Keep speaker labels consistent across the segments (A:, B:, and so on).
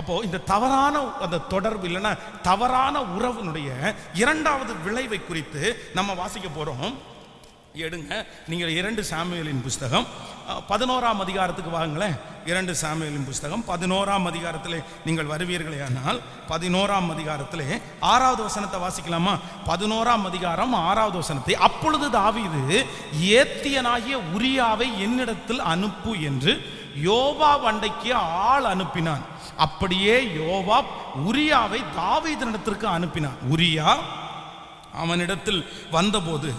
A: அப்போ இந்த தவறான அந்த தொடர்பு இல்லைன்னா தவறான உறவினுடைய இரண்டாவது விளைவை குறித்து நம்ம வாசிக்க போறோம். எடுங்க நீங்கள் 2 சாமுவேலின் புஸ்தகம் 11ஆம் அதிகாரத்துக்கு வாங்களேன். 2 சாமுவேலின் புஸ்தகம் 11ஆம் அதிகாரத்தில் நீங்கள் வருவீர்களே ஆனால் 11ஆம் அதிகாரத்திலே 6வது வசனத்தை வாசிக்கலாமா? 11ஆம் அதிகாரம் 6வது வசனத்தை, அப்பொழுது தாவீது ஏத்தியனாகிய உரியாவை என்னிடத்தில் அனுப்பு என்று யோவாப் அண்டைக்கு ஆள் அனுப்பினான். அப்படியே யோவாப் உரியாவை தாவீதினிடத்திற்கு அனுப்பினான். உரியா அவனிடத்தில் வந்தபோது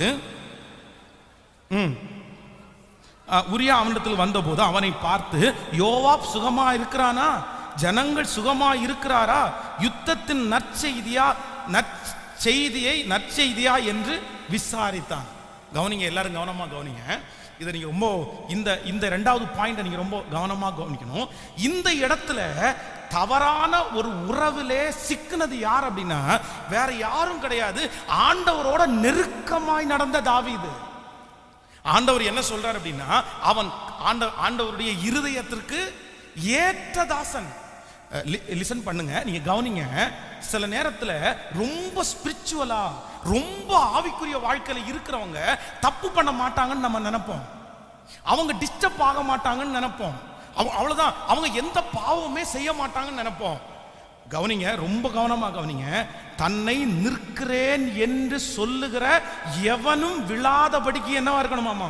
A: உரியா அவனிடத்தில் வந்தபோது அவனை பார்த்து, யோவாப் சுகமா இருக்கிறானா? ஜனங்கள் சுகமா இருக்கிறாரா? யுத்தத்தின் நற்செய்தியா என்று விசாரித்தான். கவனிங்க, எல்லாரும் கவனமா கவனிங்க. இதை நீங்க ரொம்ப இந்த 2வது பாயிண்ட் நீங்க ரொம்ப கவனமா கவனிக்கணும். இந்த இடத்துல தவறான ஒரு உறவிலே சிக்கினது யார் அப்படின்னா வேற யாரும் கிடையாது, ஆண்டவரோட நெருக்கமாய் நடந்த தாவீது. ஆண்டவர் என்ன சொல்றார் அப்படின்னா, அவன் ஆண்டவருடைய இருதயத்திற்கு ஏற்ற தாசன். லிசன் பண்ணுங்க, நீங்க கவனிங்க. சில நேரத்தில் ரொம்ப ஸ்பிரிச்சுவலா ரொம்ப ஆவிக்குரிய வாழ்க்கையில இருக்கிறவங்க தப்பு பண்ண மாட்டாங்கன்னு நம்ம நினைப்போம். அவங்க டிஸ்டர்ப் ஆக மாட்டாங்கன்னு நினைப்போம். அவ்வளவுதான், அவங்க எந்த பாவமே செய்ய மாட்டாங்கன்னு நினைப்போம். கவனிங்க, ரொம்ப கவனமா கவனிங்க. தன்னை நிற்கிறேன் என்று சொல்லுகிற எவனும் விழாதபடிக்கு என்னவா இருக்கணுமாமா?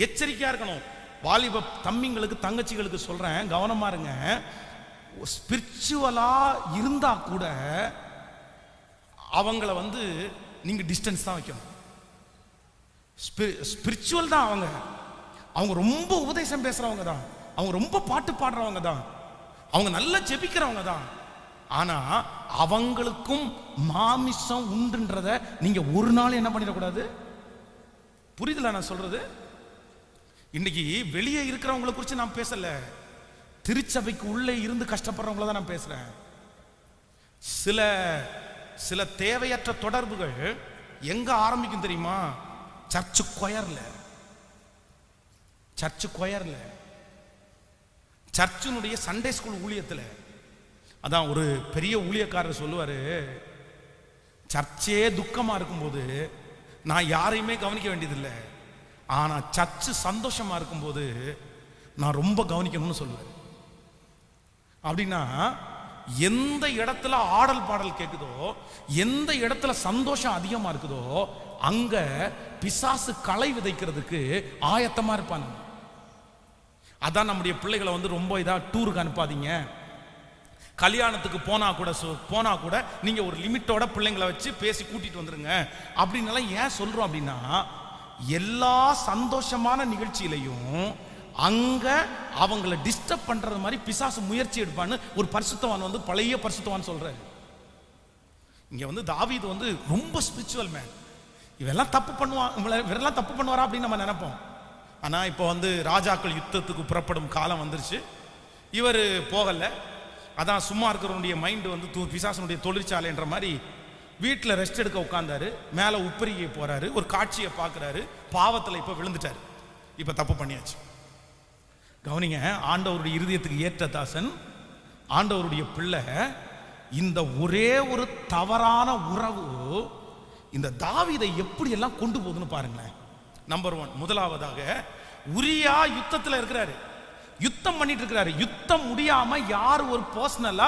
A: எச்சரிக்கையா இருக்கணும். வாலிப தம்பிங்களுக்கு தங்கச்சிகளுக்கு சொல்றேன், கவனமா இருங்க. ஸ்பிரிச்சுவலா இருந்தா கூட அவங்கள நீங்க டிஸ்டன்ஸ் தான் வைக்கணும். ஸ்பிரிச்சுவல் தான் அவங்க ரொம்ப உபதேசம் பேசுறவங்க தான், அவங்க ரொம்ப பாட்டு பாடுறவங்க தான், அவங்க நல்லா ஜெபிக்கிறவங்க தான். ஆனா அவங்களுக்கும் மாமிசம் உண்டுன்றத நீங்க ஒரு நாள் என்ன பண்ணிடக்கூடாது. புரியுதுல நான் சொல்றது? இன்னைக்கு வெளியே இருக்கிறவங்களை குறித்து நான் பேசல, திருச்சபைக்கு உள்ளே இருந்து கஷ்டப்படுறவங்கள தான் நான் பேசுறேன். சில தேவையற்ற தொடர்புகள் எங்க ஆரம்பிக்கும் தெரியுமா? சர்ச்சு கொயர்ல, சர்ச்சினுடைய சண்டே ஸ்கூல் ஊழியத்தில். அதான் ஒரு பெரிய ஊழியக்காரர் சொல்லுவாரு, சர்ச்சே துக்கமா இருக்கும்போது நான் யாரையுமே கவனிக்க வேண்டியதில்லை, ஆனா சர்ச்சு சந்தோஷமா இருக்கும்போது நான் ரொம்ப கவனிக்கணும்னு சொல்லுவார். அப்படின்னா எந்த இடத்துல ஆடல் பாடல் கேட்குதோ, எந்த இடத்துல சந்தோஷம் அதிகமா இருக்குதோ, அங்க பிசாசு களை விதைக்கிறதுக்கு ஆயத்தமா இருப்பாங்க. அதான் நம்முடைய பிள்ளைகளை ரொம்ப இதா டூருக்கு அனுப்பாதீங்க. கல்யாணத்துக்கு போனா கூட நீங்க ஒரு லிமிட்டோட பிள்ளைங்களை வச்சு பேசி கூட்டிட்டு வந்துருங்க அப்படின்னு ஏன் சொல்றோம் அப்படின்னா, எல்லா சந்தோஷமான நிகழ்ச்சியிலையும் அங்க அவங்கள டிஸ்டர்ப் பண்றது மாதிரி பிசாசு முயற்சி எடுப்பான்னு ஒரு பரிசுத்தவான் பழைய பரிசுத்தவான் சொல்றாரு. இங்க தாவீது ரொம்ப ஸ்பிரிச்சுவல் மேன். இவெல்லாம் தப்பு பண்ணுவாரா அப்படின்னு நம்ம நினைப்போம். ஆனா இப்போ ராஜாக்கள் யுத்தத்துக்கு புறப்படும் காலம் வந்துருச்சு. இவர் போகல. அதான் சும்மா இருக்கிறவனுடைய மைண்டு பிசாசனுடைய தொழிற்சாலைன்ற மாதிரி வீட்டில் ரெஸ்ட் எடுக்க உட்கார்ந்தாரு. மேலே உப்பரிகை போறாரு, ஒரு காட்சியை பார்க்குறாரு, பாவத்தில் இப்போ விழுந்துட்டாரு. இப்போ தப்பு பண்ணியாச்சு. கவனிங்க, ஆண்டவருடைய இருதயத்துக்கு ஏற்ற தாசன், ஆண்டவருடைய பிள்ளை. இந்த ஒரே ஒரு தவறான உறவு இந்த தாவீதை எப்படி எல்லாம் கொண்டு போகுதுன்னு பாருங்களேன். நம்பர் 1, முதலாவதாக உரியா யுத்தத்தில் இருக்கிறாரு, யுத்தம் பண்ணிட்டு இருக்கிறாரு. யுத்தம் முடியாம யார் ஒரு பர்சனலா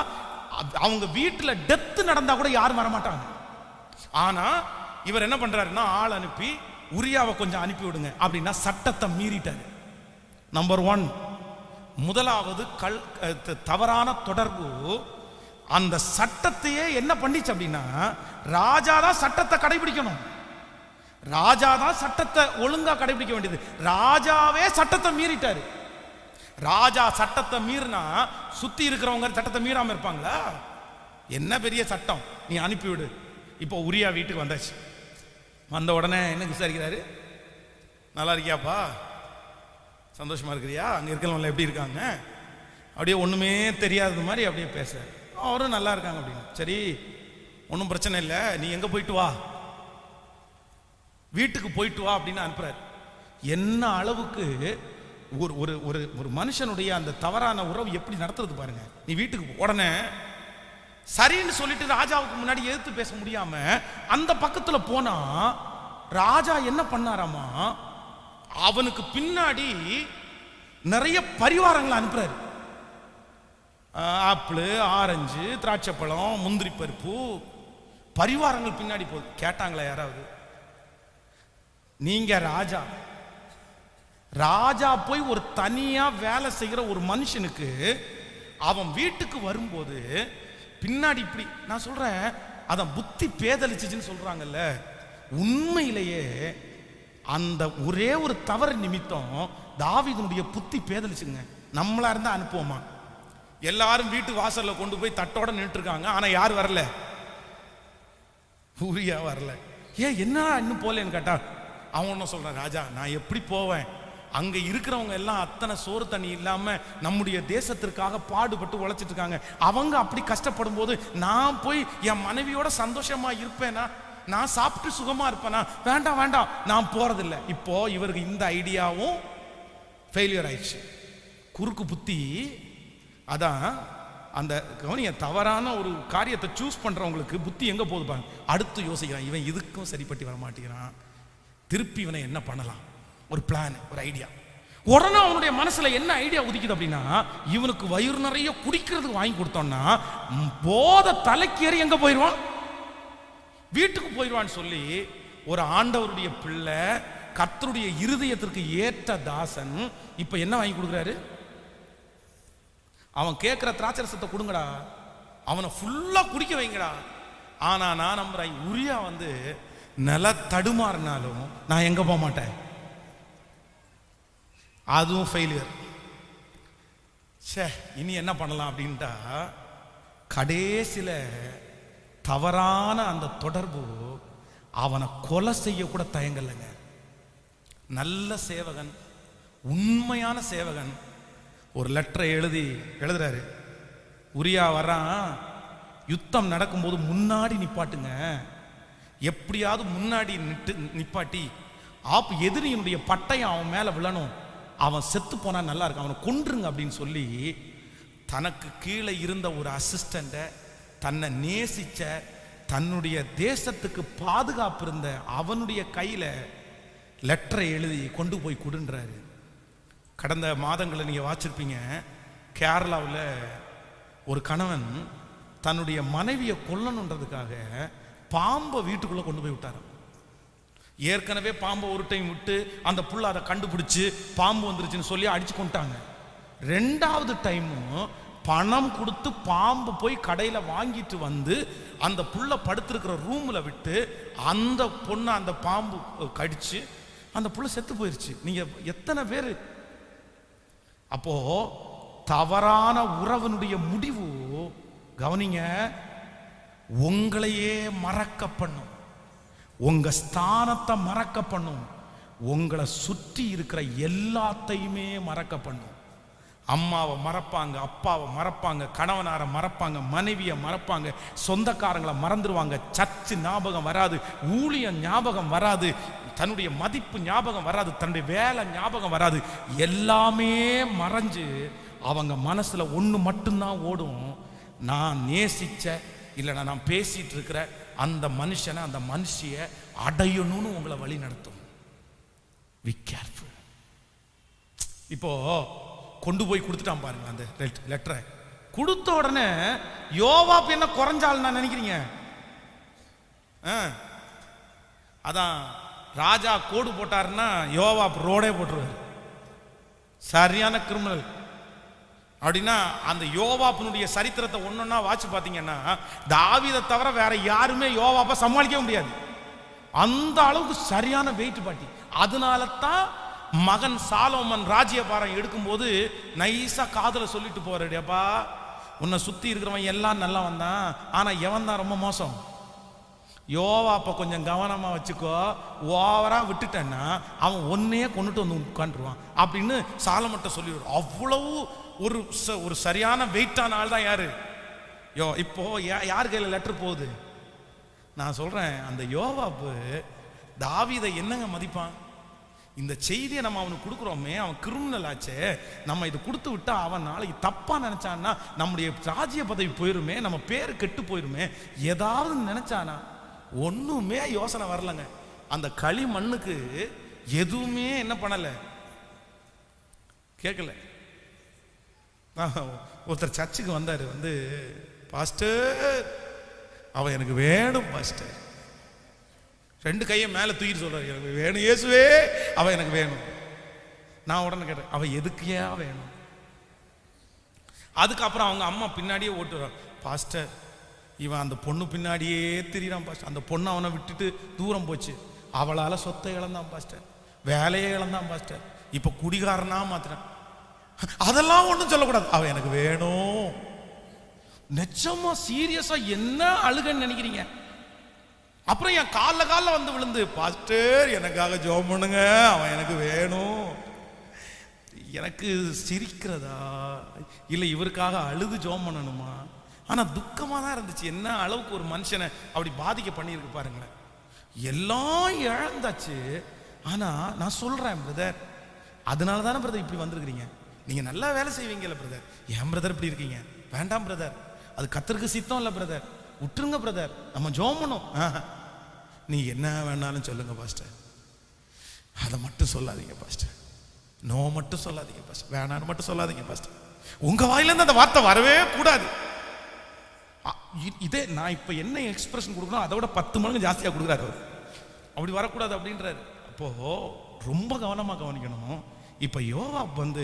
A: அவங்க வீட்டில் டெத்து நடந்தா கூட யாரும் வரமாட்டாங்க. ஆனா இவர் என்ன பண்றாருன்னா, ஆள் அனுப்பி உரியாவை கொஞ்சம் அனுப்பி விடுங்க அப்படின்னா சட்டத்தை மீறிட்டாரு. நம்பர் 1, முதலாவது தவறான தொடர்பு அந்த சட்டத்தையே என்ன பண்ணிச்சு அப்படின்னா, ராஜா தான் சட்டத்தை கடைபிடிக்கணும், ராஜா தான் சட்டத்தை ஒழுங்கா கடைபிடிக்க வேண்டியது. ராஜாவே சட்டத்தை மீறிட்டாரு. ராஜா சட்டத்தை மீறினா சுத்தி இருக்கிறவங்க சட்டத்தை மீறாம இருப்பாங்களா? என்ன பெரிய சட்டம், நீ அனுப்பிவிடு. இப்போ உரியா வீட்டுக்கு வந்தாச்சு. வந்த உடனே என்ன விசாரிக்கிறாரு, நல்லா இருக்கியாப்பா, சந்தோஷமா இருக்கிறியா, அங்க இருக்கிறவங்க எப்படி இருக்காங்க, அப்படியே ஒண்ணுமே தெரியாதது மாதிரி அப்படியே பேசுறாரு. அவரும் நல்லா இருக்காங்க அப்படின்னு. சரி, ஒன்றும் பிரச்சனை இல்லை, நீ எங்க போயிட்டு வா, வீட்டுக்கு போயிட்டு வா அப்படின்னு அனுப்புறாரு. என்ன அளவுக்கு ஒரு ஒரு ஒரு ஒரு மனுஷனுடைய அந்த தவறான உறவு எப்படி நடத்துறது பாருங்க. நீ வீட்டுக்கு உடனே சரின்னு சொல்லிட்டு ராஜாவுக்கு முன்னாடி எதிர்த்து பேச முடியாம அந்த பக்கத்துல போனா ராஜா என்ன பண்ணாராமா, அவனுக்கு பின்னாடி நிறைய பரிவாரங்களை அனுப்புறாரு. ஆப்பிள், ஆரஞ்சு, திராட்சை பழம், முந்திரி பருப்பு, பரிவாரங்கள் பின்னாடி போகுது. கேட்டாங்களா யாராவது? நீங்க ராஜா போய் ஒரு தனியா வேலை செய்கிற ஒரு மனுஷனுக்கு அவன் வீட்டுக்கு வரும்போது பின்னாடி இப்படி, நான் சொல்றேன் அதான் புத்தி பேதலிச்சுன்னு சொல்றாங்கல்ல. உண்மையிலேயே அந்த ஒரே ஒரு தவறு நிமித்தம் தாவீதுனுடைய புத்தி பேதலிச்சுங்க. நம்மளா இருந்தா அனுப்புவோமா? எல்லாரும் வீட்டு வாசல்ல கொண்டு போய் தட்டோட நின்று இருக்காங்க, ஆனா யார் வரல? ஊரியா வரல. ஏன் என்ன இன்னும் போலேன்னு கேட்டா அவன் ஒன்னும் சொல்றான், ராஜா நான் எப்படி போவேன், அங்க இருக்கிறவங்க எல்லாம் அத்தனை சோறு தண்ணி இல்லாம நம்முடைய தேசத்திற்காக பாடுபட்டு உழைச்சிட்டு இருக்காங்க. அவங்க அப்படி கஷ்டப்படும் போது நான் போய் என் மனைவியோட சந்தோஷமா இருப்பேனா? நான் சாப்பிட்டு சுகமா இருப்பேனா? வேண்டாம் வேண்டாம், நான் போறதில்லை. இப்போ இவருக்கு இந்த ஐடியாவும் ஃபெயிலியர் ஆயிடுச்சு. குறுக்கு புத்தி. அதான் அந்த கவனிய தவறான ஒரு காரியத்தை சூஸ் பண்றவங்களுக்கு புத்தி எங்க போகுது பாருங்க. அடுத்து யோசிக்கிறான், இவன் இதுக்கும் சரிப்பட்டு வர மாட்டேங்கிறான், திருப்பி இவனை என்ன பண்ணலாம்? ஒரு பிளான், ஒரு ஐடியா. உடனே அவனுடைய மனசுல என்ன ஐடியா உதிக்குது அப்படின்னா, இவனுக்கு வயிறு நிறைய குடிக்கிறதுக்கு வாங்கி கொடுத்தோம்னா போத தலைக்கேறி எங்க போயிடுவான்? வீட்டுக்கு போயிடுவான்னு சொல்லி ஒரு ஆண்டவருடைய பிள்ளை, கர்த்தருடைய இருதயத்திற்கு ஏற்ற தாசன் இப்ப என்ன வாங்கி கொடுக்குறாரு? அவன் கேட்கிற திராட்சரசத்தை கொடுங்கடா, அவனை ஃபுல்லா குடிக்க வைங்கடா. ஆனா நான் நம்புறேன், உரியா வந்து நில தடுமாறினாலும் நான் எங்க போக மாட்டேன். அதுவும் ஃபெயிலியர். சே, இனி என்ன பண்ணலாம் அப்படின்ட்டா கடைசியில தவறான அந்த தொடர்பு அவனை கொலை செய்ய கூட தயங்கலைங்க. நல்ல சேவகன், உண்மையான சேவகன் ஒரு லெட்டரை எழுதுறாரு. உரியா வரான், யுத்தம் நடக்கும்போது முன்னாடி நிப்பாட்டுங்க, எப்படியாவது முன்னாடி நிப்பாட்டி எதிரியினுடைய பட்டயம் அவன் மேல விழணும், அவன் செத்து போனா நல்லா இருக்கும், அவனை கொன்றுங்க அப்படின்னு சொல்லி தனக்கு கீழே இருந்த ஒரு அசிஸ்டண்ட, தன்னை நேசிச்ச, தன்னுடைய தேசத்துக்கு பாதுகாப்பு இருந்த அவனுடைய கையில லெட்டரை எழுதி கொண்டு போய் கொடுன்றாரு. கடந்த மாதங்களை நீங்க வாச்சிருப்பீங்க, கேரளாவில் ஒரு கணவன் தன்னுடைய மனைவியை கொல்லணுன்றதுக்காக பாம்பை வீட்டுக்குள்ள கொண்டு போய் விட்டார். ஏற்கனவே பாம்பை ஒரு டைம் விட்டு அந்த புள்ள அதை கண்டுபிடிச்சு பாம்பு வந்துருச்சுன்னு சொல்லி அடிச்சு கொண்டாங்க. ரெண்டாவது டைமும் பணம் கொடுத்து பாம்பு போய் கடையில வாங்கிட்டு வந்து அந்த புள்ள படுத்திருக்கிற ரூம்ல விட்டு அந்த பொண்ணை அந்த பாம்பு கடிச்சு அந்த புள்ள செத்து போயிருச்சு. நீங்க எத்தனை பேரு? அப்போ தவறான உறவனுடைய முடிவு கவனிங்க, உங்களையே மறக்க பண்ணும், உங்க ஸ்தானத்தை மறக்க பண்ணும், உங்களை சுற்றி இருக்கிற எல்லாத்தையுமே மறக்க பண்ணும். அம்மாவை மறப்பாங்க, அப்பாவை மறப்பாங்க, கணவனாரை மறப்பாங்க, மனைவியை மறப்பாங்க, சொந்தக்காரங்களை மறந்துடுவாங்க, சர்ச்சு ஞாபகம் வராது, ஊழியம் ஞாபகம் வராது, தன்னுடைய மதிப்பு ஞாபகம் வராது, தன்னுடைய வேலை ஞாபகம் வராது. எல்லாமே மறைஞ்சு அவங்க மனசுல ஒண்ணு மட்டும்தான் ஓடும், நான் நேசிச்ச இல்லைன்னா நான் பேசிட்டு இருக்கிற அந்த மனுஷனை, அந்த மனுஷிய அடையணும்னு உங்களை வழி நடத்தும். Be careful. இப்போ கொண்டு போய் கொடுத்துட்டான் பாருங்க அந்த லெட்டரை. கொடுத்த உடனே யோவாப் என்ன குறைஞ்சால் நான் நினைக்கிறீங்க? அதான் ராஜா கோடு போட்டாருன்னா யோவாப் ரோடே போட்டுருவாரு. சரியான கிரிமினல். அப்படின்னா அந்த யோவாப்பினுடைய சரித்திரத்தை ஒன்னொன்னா வாட்சி பார்த்தீங்கன்னா தாவீதை தவிர வேற யாருமே யோவாப்பை சமாளிக்க முடியாது. அந்த அளவுக்கு சரியான வெயிட் பாட்டி. அதனால தான் மகன் சாலோமன் ராஜ்யபாரம் எடுக்கும்போது நைஸா காதல சொல்லிட்டு போறேப்பா, உன்னை சுத்தி இருக்கிறவன் எல்லாம் நல்லா வந்தான், ஆனா எவன் தான் ரொம்ப மோசம்? யோவாப்ப கொஞ்சம் கவனமா வச்சுக்கோ, ஓவரா விட்டுட்டேன்னா அவன் ஒன்னே கொண்டுட்டு வந்து உட்காந்துருவான் அப்படின்னு சாலமன்ட்ட சொல்லிடுவார். அவ்வளவு ஒரு சரியான வெயிட்டான ஆள் தான் யாரு? இப்போ யார் கையில லெட்டர் போகுது? நான் சொல்றேன், அந்த யோவாப்பு தாவீதை என்னங்க மதிப்பான்? இந்த செய்தியை நம்ம அவனுக்கு கொடுக்குறோமே, அவன் கிரிமினல் ஆச்சே, நம்ம இது கொடுத்து விட்டா அவன் நாளைக்கு தப்பா நினைச்சான்னா நம்முடைய ராஜ்ய பதவி போயிருமே, நம்ம பேர் கெட்டு போயிருமே, ஏதாவது நினைச்சானா ஒண்ணுமே யோசனை வரலங்க. அந்த களி மண்ணுக்கு எதுவுமே என்ன பண்ணல, கேட்கல. ஒருத்தர் சர்ச்சுக்கு வந்தாரு, வந்து பாஸ்டர் அவன் எனக்கு வேணும் பாஸ்டர், 2 கையை மேல தூக்கிட்டு சொல்றாரு, எனக்கு வேணும் இயேசுவே, அவன் எனக்கு வேணும். நான் உடனே கேட்டேன், அவன் எதுக்கையா வேணும்? அதுக்கப்புறம் அவங்க அம்மா பின்னாடியே ஓட்டுறான், பாஸ்டர் இவன் அந்த பொண்ணு பின்னாடியே திரியிறான் பாஸ்டர், அந்த பொண்ணு அவனை விட்டுட்டு தூரம் போச்சு, அவளால சொத்தை இழந்தான் பாஸ்டர், வேலையை இழந்தான் பாஸ்டர், இப்ப குடிகாரனா மாத்திரான். அதெல்லாம் ஒண்ணும் சொல்லக்கூடாது, அவன் எனக்கு வேணும். நிச்சயமா சீரியஸா என்ன அழுகன்னு நினைக்கிறீங்க? அப்புறம் என் காலில் வந்து விழுந்து, பாஸ்டர் எனக்காக ஜெபம் பண்ணுங்க, அவன் எனக்கு வேணும். எனக்கு சிரிக்கிறதா இல்லை இவருக்காக அழுது ஜெபம் பண்ணணுமா? ஆனா துக்கமா தான் இருந்துச்சு. என்ன அளவுக்கு ஒரு மனுஷனை அப்படி பாதிக்க பண்ணியிருக்கு பாருங்களேன். எல்லாம் இழந்தாச்சு. ஆனா நான் சொல்றேன் பிரதர், அதனால தானே பிரதர் இப்படி வந்திருக்கிறீங்க. நீங்க நல்லா வேலை செய்வீங்கல்ல பிரதர், ஏன் பிரதர் இப்படி இருக்கீங்க? வேண்டாம் பிரதர், அது கர்த்தருக்கு சித்தம் இல்லை பிரதர், விட்டுருங்க பிரதர், நம்ம ஜெபம் பண்ணோம். நீ என்ன வேணாலும் சொல்லுங்க பாஸ்டர், அதை மட்டும் சொல்லாதீங்க பாஸ்டர், நோ மட்டும் சொல்லாதீங்க பாஸ்டர், வேணான்னு மட்டும் சொல்லாதீங்க பாஸ்டர். உங்க வாயிலிருந்து அந்த வார்த்தை வரவே கூடாது. இதே நான் இப்ப என்ன எக்ஸ்பிரஷன் கொடுக்கணும் அதை விட 10 மடங்கு ஜாஸ்தியா கொடுக்குறாரு அவர். அப்படி வரக்கூடாது அப்படின்றாரு. அப்போ ரொம்ப கவனமா கவனிக்கணும். இப்ப யோவாப் வந்து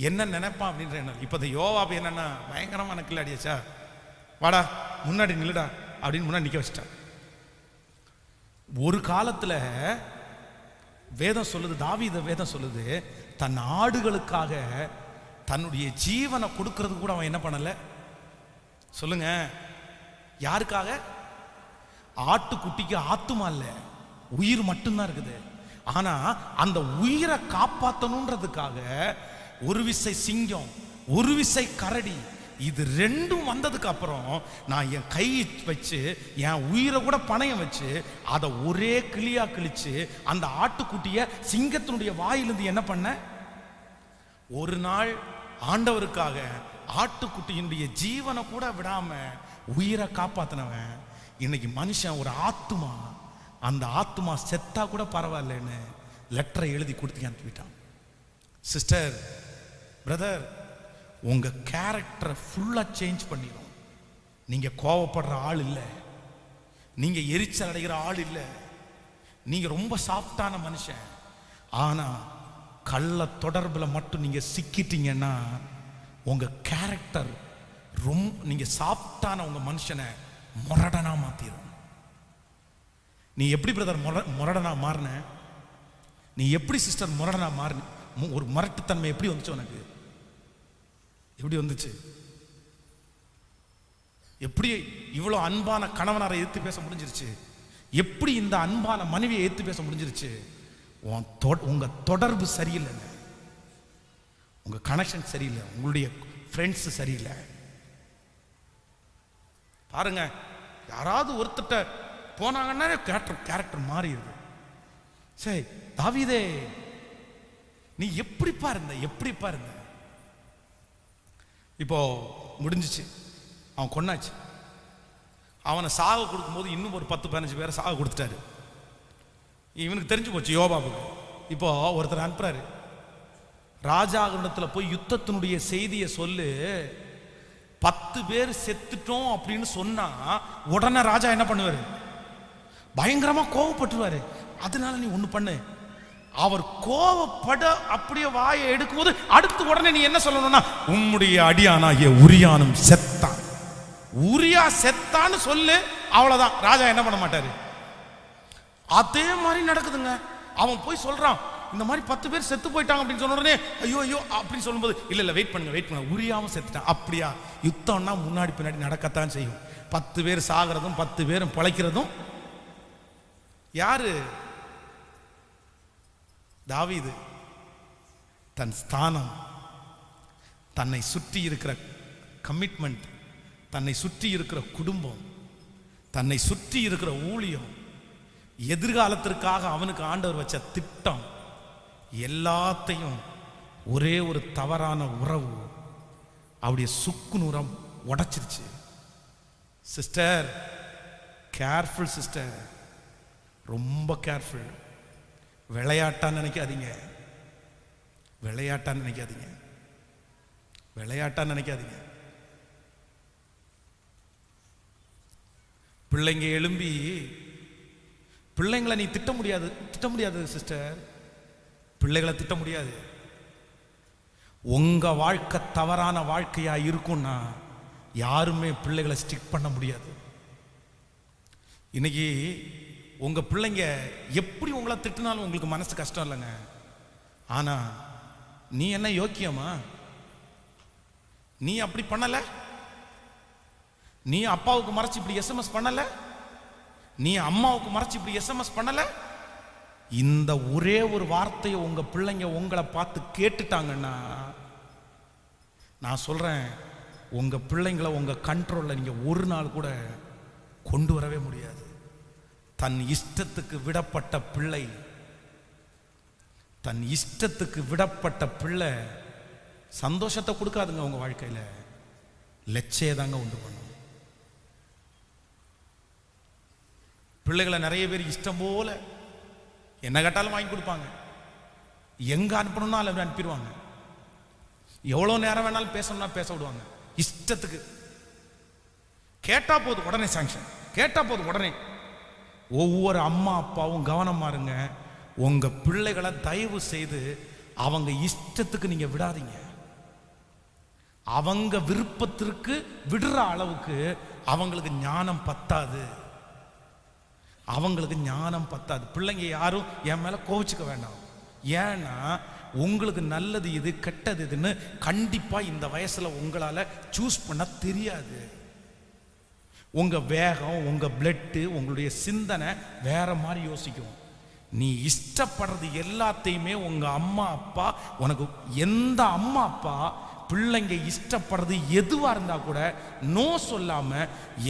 A: என்ன நினைப்பான் அப்படின்ற என்ன, இப்ப இந்த யோவாப் என்னன்னா பயங்கரமான கில்லாடியாச்சா, வாடா முன்னாடி நில்லுடா அப்படின்னு முன்னாடி நிக்க வச்சிட்டான். ஒரு காலத்துல வேதம் சொல்லுது, தாவீது வேதம் சொல்லுது, தன் ஆடுகளுக்காக தன்னுடைய ஜீவனை கொடுக்கிறது கூட அவன் என்ன பண்ணல சொல்லுங்க. யாருக்காக? ஆட்டுக்குட்டிக்கு ஆத்துமா இல்ல, உயிர் மட்டும்தான் இருக்குது. ஆனா அந்த உயிரை காப்பாற்றணுன்றதுக்காக ஒரு விசை சிங்கம், ஒரு விசை கரடி, இது 2ம் வந்ததுக்கு அப்புறம் நான் என் கை வச்சு என் உயிரை கூட பணயம் வச்சு அதை ஒரே கிளியா கிழிச்சு அந்த ஆட்டுக்குட்டிய சிங்கத்தினுடைய வாயிலிருந்து என்ன பண்ண, ஒரு நாள் ஆண்டவருக்காக ஆட்டுக்குட்டியினுடைய ஜீவனை கூட விடாம உயிரை காப்பாத்தினவன் இன்னைக்கு மனுஷன் ஒரு ஆத்துமா, அந்த ஆத்துமா செத்தா கூட பரவாயில்லன்னு லெட்டரை எழுதி கொடுத்து அனுப்பிட்டான். சிஸ்டர், பிரதர், உங்க கேரக்டரை ஃபுல்லா சேஞ்ச் பண்ணிடும். நீங்க கோவப்படுற ஆள் இல்லை, நீங்க எரிச்சல் அடைகிற ஆள் இல்லை, நீங்க ரொம்ப சாஃப்டான மனுஷன். ஆனா கள்ள தொடர்புல மட்டும் நீங்க சிக்கிட்டீங்கன்னா உங்க கேரக்டர் ரொம்ப, நீங்க சாஃப்டான உங்க மனுஷனை முரடனா மாத்திரும். நீ எப்படி பிரதர் முரடனா மாறின? நீ எப்படி சிஸ்டர் முரடனா மாறின? ஒரு முரட்டுத்தன்மை எப்படி வந்துச்சு உனக்கு? எப்படி வந்துச்சு? எப்படி இவ்வளவு அன்பான கணவனாரை எதிர்த்து பேச முடிஞ்சிருச்சு? எப்படி இந்த அன்பான மனைவியை எதிர்த்து பேச முடிஞ்சிருச்சு? உங்க தொடர்பு சரியில்லை, உங்க கனெக்ஷன் சரியில்லை, உங்களுடைய ஃப்ரெண்ட்ஸ் சரியில்லை. பாருங்க, யாராவது ஒருத்தட்ட போனாங்கன்னா கேரக்டர் மாறிடுது. சரி தாவீதே, நீ எப்படி பாருந்த, எப்படி பாருந்த? இப்போ முடிஞ்சிச்சு, அவன் கொன்னாச்சு. அவனை சாக கொடுக்கும்போது இன்னும் ஒரு 10-15 பேரை சாக கொடுத்துட்டாரு. இவனுக்கு தெரிஞ்சு போச்சு யோவாபுக்கு. இப்போ ஒருத்தர் அனுப்புறாரு, ராஜாவிடத்துல போய் யுத்தத்தினுடைய செய்தியை சொல்லு, 10 பேர் செத்துட்டோம் அப்படின்னு சொன்னா உடனே ராஜா என்ன பண்ணுவாரு? பயங்கரமா கோவப்பட்டுருவாரு. அதனால நீ ஒண்ணு பண்ணு, அவர் கோவப்பட அப்படியே வாயை எடுக்கும்போது அடுத்து உடனே நீ என்ன சொல்லணும்னா, உம்முடைய அடியானாகிய உரியானும் செத்தான், உரியா செத்தான்னு சொல்லு. அவ்வளவுதான், ராஜா என்ன பண்ண மாட்டாரு. அதே மாதிரி நடக்குதுங்க. அவன் போய் சொல்றான், இந்த மாதிரி 10 பேர் செத்து போயிட்டாங்க அப்படின்னு சொன்ன உடனே ஐயோ ஐயோ அப்படின்னு சொல்லும்போது, இல்ல இல்ல வெயிட் பண்ணுங்க, உரியாவும் செத்துட்டான். அப்படியா? யுத்தம்னா முன்னாடி பின்னாடி நடக்கத்தான் செய்யும். 10 பேர் சாகிறதும் 10 பேரும் பிழைக்கிறதும் யாரு? தாவீது. தன் ஸ்தானம், தன்னை சுற்றி இருக்கிற கமிட்மெண்ட், தன்னை சுற்றி இருக்கிற குடும்பம், தன்னை சுற்றி இருக்கிற ஊழியம், எதிர்காலத்திற்காக அவனுக்கு ஆண்டவர் வச்ச திட்டம் எல்லாத்தையும் ஒரே ஒரு தவறான உறவு அவருடைய சுக்குநூறம் உடைச்சிருச்சு. சிஸ்டர், கேர்ஃபுல் சிஸ்டர், ரொம்ப கேர்ஃபுல். விளையாட்டான்னு நினைக்காதீங்க, விளையாட்டான்னு நினைக்காதீங்க, விளையாட்டான்னு நினைக்காதீங்க. பிள்ளைங்க எழும்பி பிள்ளைங்களை நீ திட்ட முடியாது சிஸ்டர், பிள்ளைகளை திட்ட முடியாது. உங்க வாழ்க்கை தவறான வாழ்க்கையா இருக்கும்னா யாருமே பிள்ளைகளை ஸ்டிக் பண்ண முடியாது. இன்னைக்கு உங்க பிள்ளைங்க எப்படி உங்களை திட்டினாலும் உங்களுக்கு மனசு கஷ்டம் இல்லைங்க. ஆனா நீ என்ன யோக்கியமா? நீ அப்படி பண்ணல, நீ அப்பாவுக்கு மறைச்சு இப்படி எஸ்எம்எஸ் பண்ணல, நீ அம்மாவுக்கு மறைச்சு இப்படி எஸ்எம்எஸ் பண்ணல. இந்த ஒரே ஒரு வார்த்தையை உங்க பிள்ளைங்க உங்களை பார்த்து கேட்டுட்டாங்கன்னா நான் சொல்றேன், உங்க பிள்ளைங்களை உங்க கண்ட்ரோல்ல நீங்க ஒரு நாள் கூட கொண்டு வரவே முடியாது. தன் இஷ்டத்துக்கு விடப்பட்ட பிள்ளை, தன் இஷ்டத்துக்கு விடப்பட்ட பிள்ளை சந்தோஷத்தை கொடுக்காதுங்க. உங்க வாழ்க்கையில லட்சிய தாங்க உண்டு பண்ணும். பிள்ளைகளை நிறைய பேர் இஷ்டம் போல என்ன கேட்டாலும் வாங்கி கொடுப்பாங்க, எங்க அனுப்பணும்னா அதில் அனுப்பிடுவாங்க, எவ்வளோ நேரம் வேணாலும் பேசணும்னா பேச விடுவாங்க இஷ்டத்துக்கு. கேட்டா போதும் உடனே சாங்ஷன், கேட்டா போதும் உடனே. ஒவ்வொரு அம்மா அப்பாவும் கவனமா இருங்க. உங்க பிள்ளைகளை தயவு செய்து அவங்க இஷ்டத்துக்கு நீங்க விடாதீங்க. அவங்க விருப்பத்திற்கு விடுற அளவுக்கு அவங்களுக்கு ஞானம் பத்தாது, அவங்களுக்கு ஞானம் பத்தாது. பிள்ளைங்க யாரும் என் மேல கோவிச்சுக்க வேண்டாம். ஏன்னா உங்களுக்கு நல்லது எது கெட்டது எதுன்னு கண்டிப்பா இந்த வயசுல உங்களால சூஸ் பண்ண தெரியாது. உங்க வேகம், உங்க பிளட்டு, உங்களுடைய சிந்தனை வேற மாதிரி யோசிக்கும். நீ இஷ்டப்படுறது எல்லாத்தையுமே உங்க அம்மா அப்பா உனக்கு, எந்த அம்மா அப்பா பிள்ளைங்க இஷ்டப்படுறது எதுவா இருந்தா கூட நோ சொல்லாம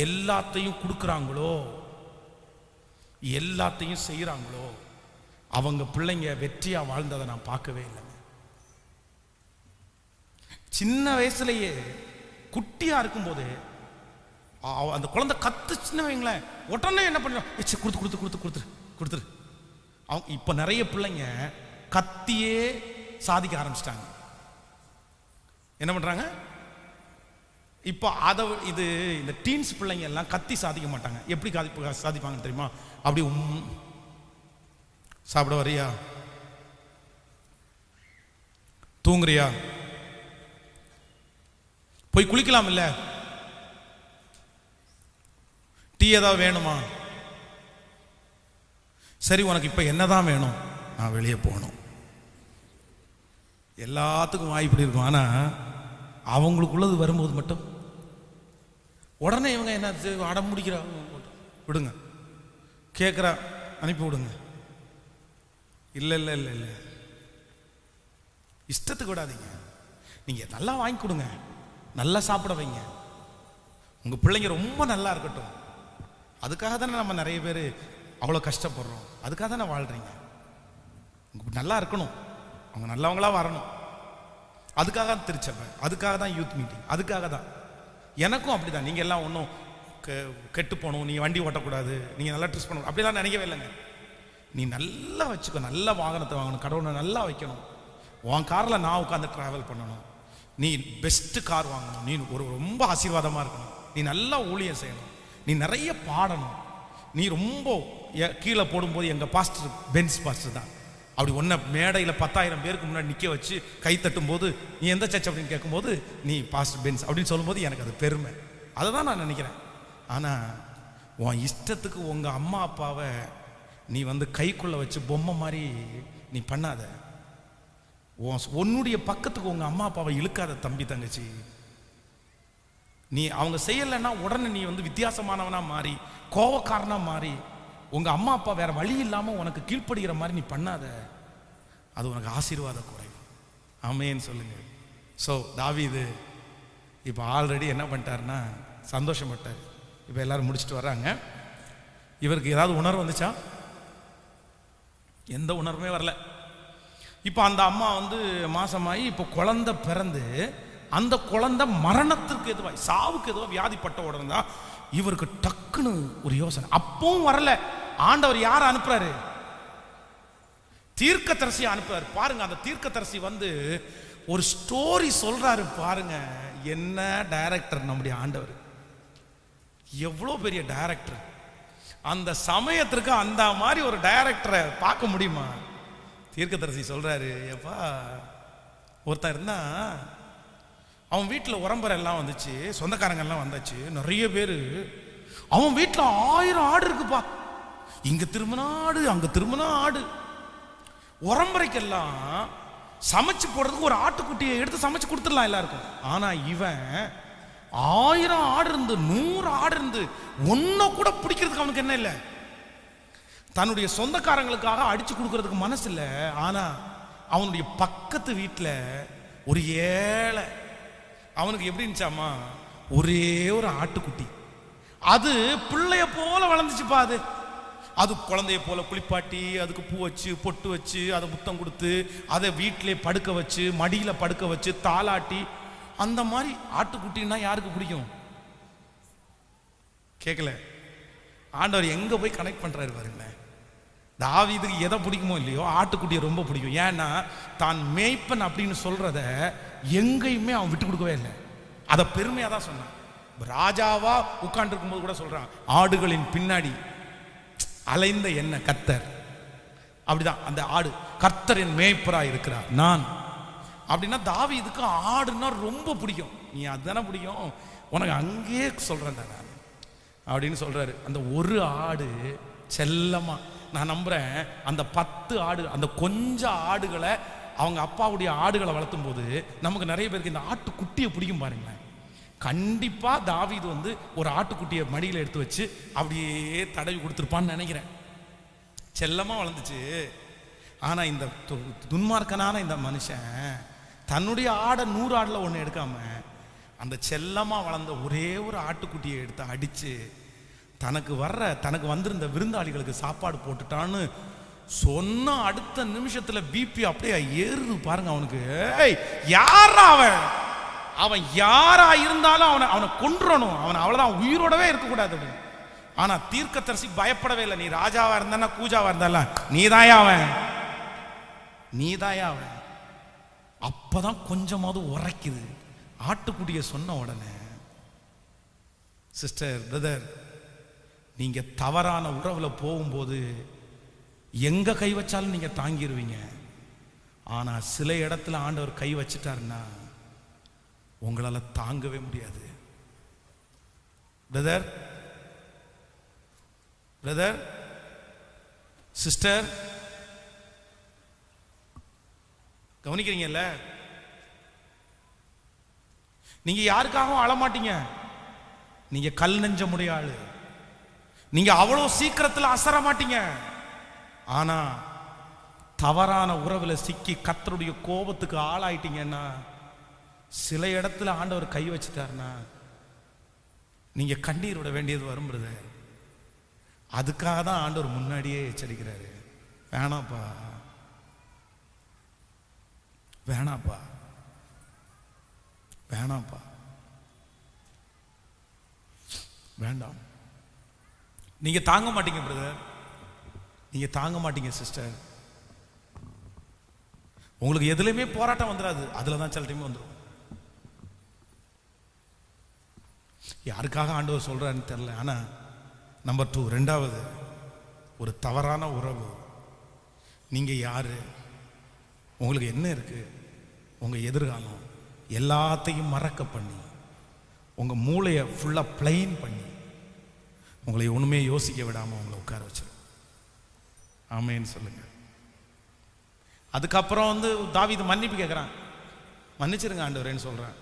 A: எல்லாத்தையும் கொடுக்குறாங்களோ, எல்லாத்தையும் செய்யறாங்களோ, அவங்க பிள்ளைங்க வெற்றியா வாழ்ந்ததை நான் பார்க்கவே இல்லை. சின்ன வயசுலயே குட்டியா இருக்கும் போது அந்த குழந்தை கத்துச்சுன்னு வைங்களேன், உடனே என்ன பண்ண கொடுத்து கொடுத்து கொடுத்து கொடுத்துரு கொடுத்துரு. அவங்க இப்ப நிறைய பிள்ளைங்க கத்தியே சாதிக்க ஆரம்பிச்சிட்டாங்க. என்ன பண்றாங்க இப்போ? அதை இது இந்த டீன்ஸ் பிள்ளைங்க எல்லாம் கத்தி சாதிக்க மாட்டாங்க. எப்படி சாதிப்பாங்க தெரியுமா? அப்படி சாப்பிட வரியா, தூங்குறியா, போய் குளிக்கலாம் இல்ல, டீ ஏதாவது வேணுமா, சரி உனக்கு இப்ப என்னதான் வேணும், நான் வெளியே போகணும். எல்லாத்துக்கும் வாய்ப்பு இருக்கும். ஆனா அவங்களுக்குள்ளது வரும்போது மட்டும் உடனே இவங்க என்ன அடம் முடிக்கிறா, விடுங்க, கேட்குறா அனுப்பி விடுங்க. இல்லை இல்லை இல்லை இல்லை, இஷ்டத்துக்கு விடாதீங்க. நீங்க நல்லா வாங்கி கொடுங்க, நல்லா சாப்பிட வைங்க, உங்க பிள்ளைங்க ரொம்ப நல்லா இருக்கட்டும். அதுக்காக தானே நம்ம நிறைய பேர் அவ்வளோ கஷ்டப்படுறோம், அதுக்காக தானே வாழ்றீங்க. நல்லா இருக்கணும், அவங்க நல்லவங்களா வரணும். அதுக்காக தான் திருச்சபை, அதுக்காக தான் யூத் மீட்டிங், அதுக்காக தான். எனக்கும் அப்படிதான். நீங்க எல்லாம் ஒன்றும் கெட்டு போகணும், நீங்க வண்டி ஓட்டக்கூடாது, நீங்க நல்லா ட்ரெஸ் பண்ணணும் அப்படிலாம் நினைக்கவே இல்லைங்க. நீ நல்லா வச்சுக்கோ, நல்ல வாகனத்தை வாங்கணும், கடவுளை நல்லா வைக்கணும், உன் காரில் நான் உட்காந்து ட்ராவல் பண்ணணும், நீ பெஸ்ட்டு கார் வாங்கணும், நீ ஒரு ரொம்ப ஆசீர்வாதமாக இருக்கணும், நீ நல்லா ஊழியம் செய்யணும், நீ நிறைய பாடணும். நீ ரொம்ப கீழே போடும்போது எங்கள் பாஸ்டர் பென்ஸ் பாஸ்டர் தான் அப்படி ஒன்றை மேடையில் 10,000 பேருக்கு முன்னாடி நிற்க வச்சு கை தட்டும் போது நீ எந்த சர்ச் அப்படின்னு கேட்கும்போது நீ பாஸ்டர் பென்ஸ் அப்படின்னு சொல்லும்போது எனக்கு அது பெருமை. அதை தான் நான் நினைக்கிறேன். ஆனால் உன் இஷ்டத்துக்கு உங்கள் அம்மா அப்பாவை நீ கைக்குள்ளே வச்சு பொம்மை மாதிரி நீ பண்ணாத. உன்னுடைய பக்கத்துக்கு உங்கள் அம்மா அப்பாவை இழுக்காத தம்பி தங்கச்சி. நீ அவங்க செய்யலைன்னா உடனே நீ வித்தியாசமானவனா மாறி கோவக்காரனா மாறி உங்க அம்மா அப்பா வேற வழி இல்லாம உனக்கு கீழ்ப்படுகிற மாதிரி நீ பண்ணாத. அது உனக்கு ஆசீர்வாத குறைவு. ஆமேன்னு சொல்லுங்க. ஸோ தாவீது இப்போ ஆல்ரெடி என்ன பண்ணிட்டாருன்னா சந்தோஷப்பட்டார். இப்போ எல்லாரும் முடிச்சுட்டு வர்றாங்க. இவருக்கு ஏதாவது உணர்வு வந்துச்சா? எந்த உணர்வுமே வரல. இப்போ அந்த அம்மா மாசமாகி இப்போ குழந்தை பிறந்து அந்த குழந்தை மரணத்திற்கு எதுவாக சாவுக்கு எதுவாக வியாதிப்பட்ட உடனே தான் இவருக்கு டக்குன்னு ஒரு யோசனை. அப்பவும் வரல. ஆண்டவர் யாரை அனுப்புறாரு? தீர்க்கதரிசி அனுப்புறாரு. பாருங்க, அந்த தீர்க்கதரிசி ஒரு ஸ்டோரி சொல்றாரு. பாருங்க என்ன டைரக்டர் நம்முடைய ஆண்டவர், எவ்வளோ பெரிய டைரக்டர். அந்த சமயத்திற்கு அந்த மாதிரி ஒரு டைரக்டரை பார்க்க முடியுமா? தீர்க்கதரிசி சொல்றாரு, ஏப்பா ஒருத்தன் இருந்தா, அவன் வீட்டில் உறம்பரை எல்லாம் வந்துச்சு, சொந்தக்காரங்க எல்லாம் வந்தாச்சு, நிறைய பேர். அவன் வீட்டில் 1000 ஆடு இருக்குப்பா. இங்க திரும்பின ஆடு, அங்க திரும்பின ஆடு. உறம்பரைக்கெல்லாம் சமைச்சு போடுறதுக்கு ஒரு ஆட்டுக்குட்டியை எடுத்து சமைச்சு கொடுத்துடலாம் எல்லாருக்கும். ஆனா இவன் 1000 ஆடு இருந்து 100 ஆடு இருந்து ஒன்ன கூட பிடிக்கிறதுக்கு அவனுக்கு என்ன இல்லை, தன்னுடைய சொந்தக்காரங்களுக்காக அடிச்சு கொடுக்கறதுக்கு மனசு இல்லை. ஆனா அவனுடைய பக்கத்து வீட்டில் ஒரு ஏழை, அவனுக்கு எப்படி இருந்துச்சாமா, ஒரே ஒரு ஆட்டுக்குட்டி. அது பிள்ளைய போல வளர்ந்துச்சுப்பா. அது குழந்தைய போல குளிப்பாட்டி, அதுக்கு பூ வச்சு பொட்டு வச்சு அதை முத்தம் கொடுத்து அதை வீட்டிலே படுக்க வச்சு மடியில படுக்க வச்சு தாளாட்டி, அந்த மாதிரி ஆட்டுக்குட்டின்னா யாருக்கு பிடிக்கும்? கேட்கல. ஆண்டவர் எங்க போய் கனெக்ட் பண்றாரு பாருங்களேன். தாவீதுக்கு எதை பிடிக்குமோ இல்லையோ ஆட்டுக்குட்டியை ரொம்ப பிடிக்கும். ஏன்னா தான் மேய்ப்பன் அப்படின்னு சொல்றத எங்கேயுமே அவன் விட்டு கொடுக்கவே இல்லை. அதை பெருமையாக தான் சொன்னான். ராஜாவா உட்கார்ந்து இருக்கும்போது கூட சொல்றான், ஆடுகளின் பின்னாடி அலைந்த என்ன கர்த்தர். அப்படிதான் அந்த ஆடு, கர்த்தரின் மேய்ப்பரா இருக்கிறார் நான். அப்படின்னா தாவீதுக்கு ஆடுன்னா ரொம்ப பிடிக்கும். நீ அதுதானே பிடிக்கும், உனக்கு அங்கேயே சொல்றேன் நான் அப்படின்னு சொல்றாரு. அந்த ஒரு ஆடு செல்லமா, நான் நம்புறேன் அந்த 10 ஆடு, அந்த கொஞ்சம் ஆடுகளை அவங்க அப்பாவுடைய ஆடுகளை வளர்த்தும் போது நமக்கு நிறைய பேருக்கு இந்த ஆட்டுக்குட்டியை பிடிக்கும் பாருங்களேன். கண்டிப்பா தாவீது ஒரு ஆட்டுக்குட்டியை மடியில் எடுத்து வச்சு அப்படியே தடவி கொடுத்துருப்பான்னு நினைக்கிறேன். செல்லமா வளர்ந்துச்சு. ஆனா இந்த துன்மார்க்கனான இந்த மனுஷன் தன்னுடைய ஆடை 100 ஆடுல ஒன்று எடுக்காம அந்த செல்லமா வளர்ந்த ஒரே ஒரு ஆட்டுக்குட்டியை எடுத்து அடிச்சு தனக்கு வந்திருந்த விருந்தாளிகளுக்கு சாப்பாடு போட்டுட்டான்னு சொன்ன அடுத்த நிமிஷத்துல பிபி அப்படியே ஏறுது பாருங்க அவனுக்கு. யாரா அவன் யாரா இருந்தாலும் அவனை கொன்றணும், அவன் அவ்வளவுதான், உயிரோடவே இருக்கக்கூடாது அப்படின்னு. ஆனா தீர்க்கதரிசி பயப்படவே இல்லை. நீ ராஜாவா இருந்தா கூஜாவா இருந்தால நீதாயா அவன். அப்பதான் கொஞ்சமாவது உரைக்குது. ஆட்டுக்குட்டிய சொன்ன உடனே, சிஸ்டர் பிரதர், நீங்க தவறான உறவுல போகும்போது எங்க கை வச்சாலும் நீங்க தாங்கிடுவீங்க. ஆனா சில இடத்துல ஆண்டவர் கை வச்சுட்டாருன்னா உங்களால தாங்கவே முடியாது. பிரதர் சிஸ்டர், கவனிக்கிறீங்கல்ல? நீங்க யாருக்காகவும் அழமாட்டீங்க. நீங்க கல் நெஞ்ச முடிய ஆளு. நீங்க அவ்வளவு சீக்கிரத்தில் அசர மாட்டீங்க. ஆனா தவறான உறவுல சிக்கி கர்த்தருடைய கோபத்துக்கு ஆளாயிட்டீங்கன்னா, சில இடத்துல ஆண்டவர் கை வச்சுட்டாருன்னா நீங்க கண்ணீர் விட வேண்டியது வரும் பிரதர். அதுக்காக தான் ஆண்டவர் முன்னாடியே எச்சரிக்கிறாரு, வேணாப்பா வேணாப்பா வேணாப்பா வேண்டாம். நீங்க தாங்க மாட்டீங்க பிரதர், நீங்க தாங்க மாட்டீங்க சிஸ்டர். உங்களுக்கு எதுலையுமே போராட்டம் வந்துடாது, அதுல தான் சில டைம் வந்துடும். யாருக்காக ஆண்டவர் சொல்றாருன்னு தெரியல. ஆனா நம்பர் 2, ரெண்டாவது, ஒரு தவறான உறவு. நீங்க யாரு, உங்களுக்கு என்ன இருக்கு, உங்க எதிர்காலம் எல்லாத்தையும் மறக்க பண்ணி உங்க மூளையை ஃபுல்லா பிளைன் பண்ணி உங்களை ஒண்ணுமே யோசிக்க விடாம உங்களை உட்கார வச்சிடும். ஆமேன்னு சொல்லுங்க. அதுக்கப்புறம் தாவீது மன்னிப்பு கேட்கிறான். மன்னிச்சிருங்க ஆண்டவரேன்னு சொல்றான்.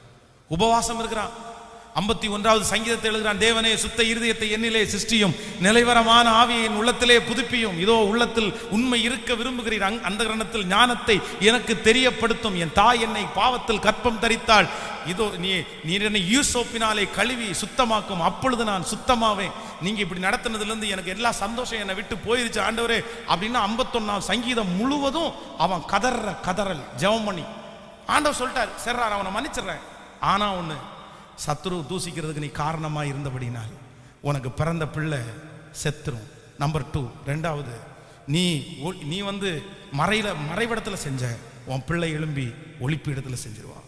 A: உபவாசம் இருக்கிறான். 51வது சங்கீதத்தை எழுதுகிறான், தேவனே சுத்த இருதயத்தை என்னிலே சிருஷ்டியும், நிலைவரமான ஆவியை என் உள்ளத்திலே புதுப்பியும். இதோ உள்ளத்தில் உண்மை இருக்க விரும்புகிறீர், அந்த கரணத்தில் ஞானத்தை எனக்கு தெரியப்படுத்தும். என் தாய் என்னை பாவத்தில் கற்பம் தரித்தாள், இதோ நீர் என்னை ஈசோப்பினாலே கழுவி சுத்தமாக்கும், அப்பொழுது நான் சுத்தமாவேன். நீங்க இப்படி நடத்தினதுலேருந்து எனக்கு எல்லா சந்தோஷம் என்னை விட்டு போயிருச்சு ஆண்டவரே அப்படின்னா 51 சங்கீதம் முழுவதும் அவன் கதறல் ஜெபம் பண்ணி ஆண்டவர் சொல்லிட்டார், சரி அவனை மன்னிச்சிடுறேன். ஆனா ஒண்ணு, சத்துரு தூசிக்கிறதுக்கு நீ காரணமா இருந்தபடினால் உனக்கு பிறந்த பிள்ளை செத்துரும். நம்பர் 2, ரெண்டாவது, நீ வந்து மறைவிடத்துல செஞ்ச உன் பிள்ளை எழும்பி ஒளிப்பு இடத்துல செஞ்சிருவான்.